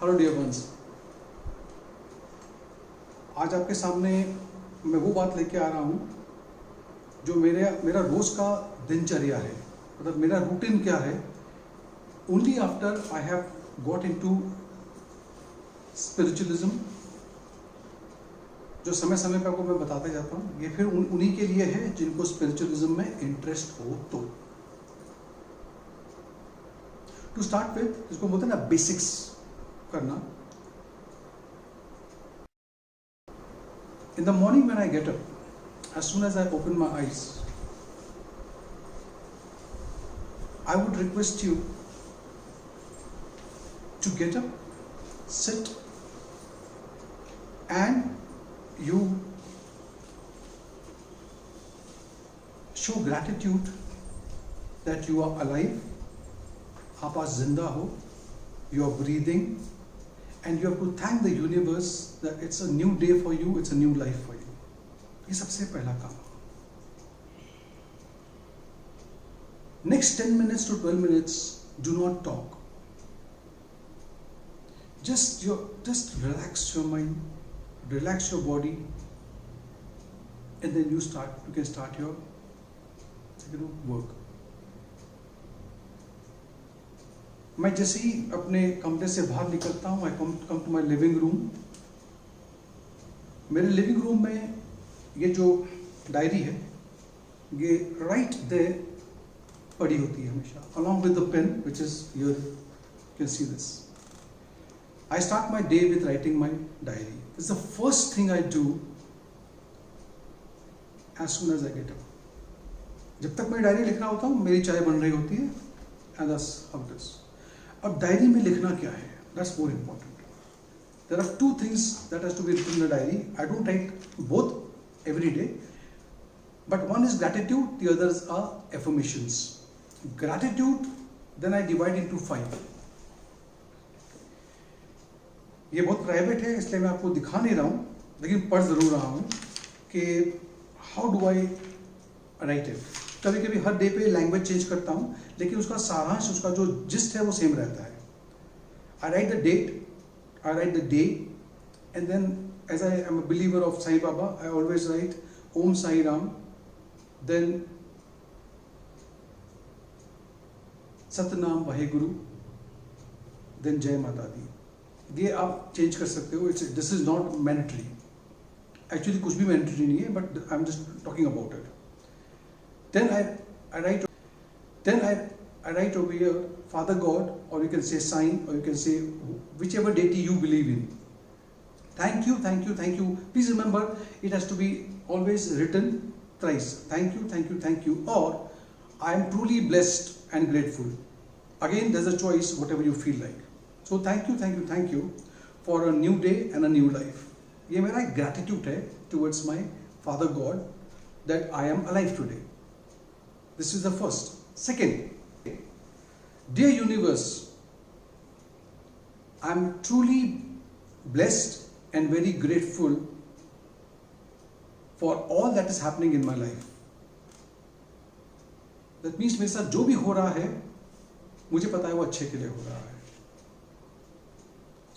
Hello dear ones, आज आपके सामने मैं वो बात लेके आ रहा हूँ जो मेरा रोज का दिनचर्या है, मतलब मेरा रूटीन क्या है। Only after I have got into spiritualism, जो समय समय पर आपको मैं बताते जाता हूँ, ये फिर उन्हीं के लिए है जिनको स्पिरिचुअलिज्म में इंटरेस्ट हो। तो टू स्टार्ट विद, जिसको बोलते हैं ना बेसिक्स करना। In the morning when I get up, as soon as I open my eyes, I would request you to get up, sit, and you show gratitude that you are alive, आप आज जिंदा हो, you are breathing, and you have to thank the universe that it's a new day for you, it's a new life for you. ये सबसे पहला काम। Next 10 minutes to 12 minutes, do not talk. Just relax your mind, relax your body, and then you can start your work. मैं जैसे ही अपने कमरे से बाहर निकलता हूँ, I come to my living room. मेरे लिविंग रूम में ये जो डायरी है, ये राइट देयर पड़ी होती है हमेशा, along with the pen which is here, you can see this. I start my day with writing my diary. This is the first thing I do as soon as I get up. जब तक मैं diary लिख रहा होता हूँ, मेरी चाय बन रही होती है, and that's how it is. अब डायरी में लिखना क्या है, that's more important. There are two things that has to be written in the diary. I don't write both every day, but one is gratitude, the others are affirmations. Gratitude then I divide into 5। ये बहुत private है, इसलिए मैं आपको दिखा नहीं रहा हूँ, लेकिन पढ़ जरूर रहा हूँ कि how do I right it. कभी कभी हर डे पे लैंग्वेज चेंज करता हूँ, लेकिन उसका सारांश, उसका जो जिस्ट है वो सेम रहता है। I write the date, I write the day, and then as I am a believer of Sai Baba, I always write Om Sai Ram, then Satnam Waheguru, then Jai Mata Di. ये आप चेंज कर सकते हो, this is not mandatory. Actually कुछ भी मैंडेटरी नहीं है, but I am just talking about it. Then I write over here Father God, or you can say sign, or you can say whichever deity you believe in. Thank you, thank you, thank you. Please remember, it has to be always written thrice. Thank you, thank you, thank you. Or I am truly blessed and grateful. Again, there's a choice, whatever you feel like. So thank you, thank you, thank you for a new day and a new life. ये मेरा एक gratitude है towards my Father God that I am alive today. This is the first. Second, dear universe, I am truly blessed and very grateful for all that is happening in my life. That means मेरे साथ जो भी हो रहा है, मुझे पता है वो अच्छे के लिए हो रहा है.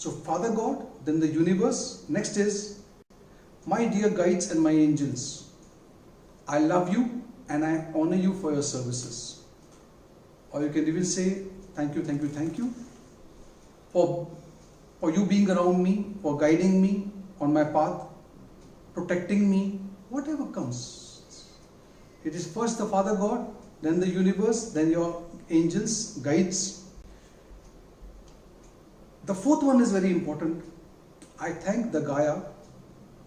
So Father God, then the universe. Next is my dear guides and my angels. I love you and I honor you for your services. Or you can even say thank you, thank you, thank you for you being around me, for guiding me on my path, protecting me, whatever comes. It is first the Father God, then the universe, then your angels, guides. The fourth one is very important. I thank the Gaia,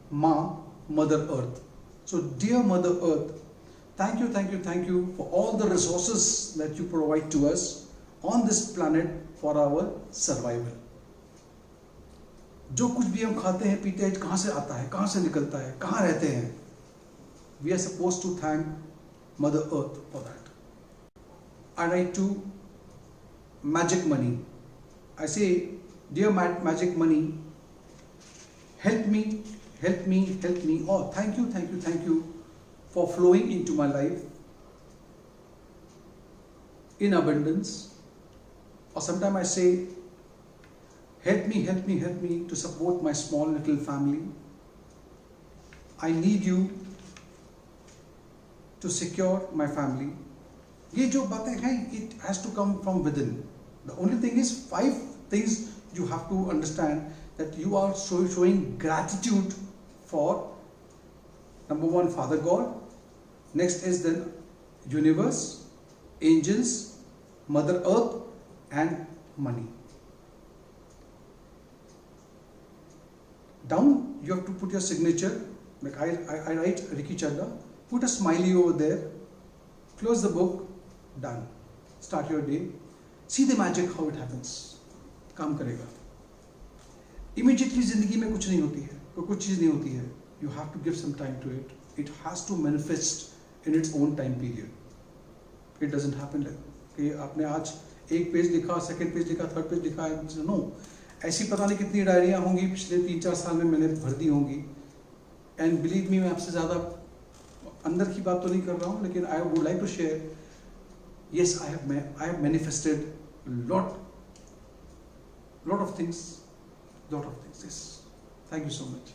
Ma, Mother Earth. So dear Mother Earth, thank you, thank you, thank you for all the resources that you provide to us on this planet for our survival. जो कुछ भी हम खाते हैं, पीते हैं, कहाँ से आता है, कहाँ से निकलता है, कहाँ रहते हैं, we are supposed to thank Mother Earth for that. I write to Magic Money. I say, dear Magic Money, help me, help me, help me. Oh, thank you, thank you, thank you for flowing into my life in abundance. Or sometimes I say, help me to support my small little family. I need you to secure my family. ये जो बातें हैं, it has to come from within. The only thing is 5 things you have to understand, that you are showing gratitude for. Number 1, Father God. Next is then universe, angels, Mother Earth, and money. Down you have to put your signature. Like I write Ricky Chadha. Put a smiley over there. Close the book. Done. Start your day. See the magic how it happens. काम करेगा. Immediately जिंदगी में कुछ नहीं होती है, कुछ चीज़ नहीं होती है. You have to give some time to it. It has to manifest in its own time period. It doesn't happen like कि आपने आज एक पेज लिखा, सेकंड पेज लिखा, थर्ड पेज लिखा. नो, ऐसी पता नहीं कितनी डायरियाँ होंगी पिछले 3-4 साल में मैंने भर दी होंगी. एंड बिलीव मी, मैं आपसे ज़्यादा अंदर की बात तो नहीं कर रहा हूँ, लेकिन I would like to share. Yes, I have manifested lot of things. Yes. Thank you so much.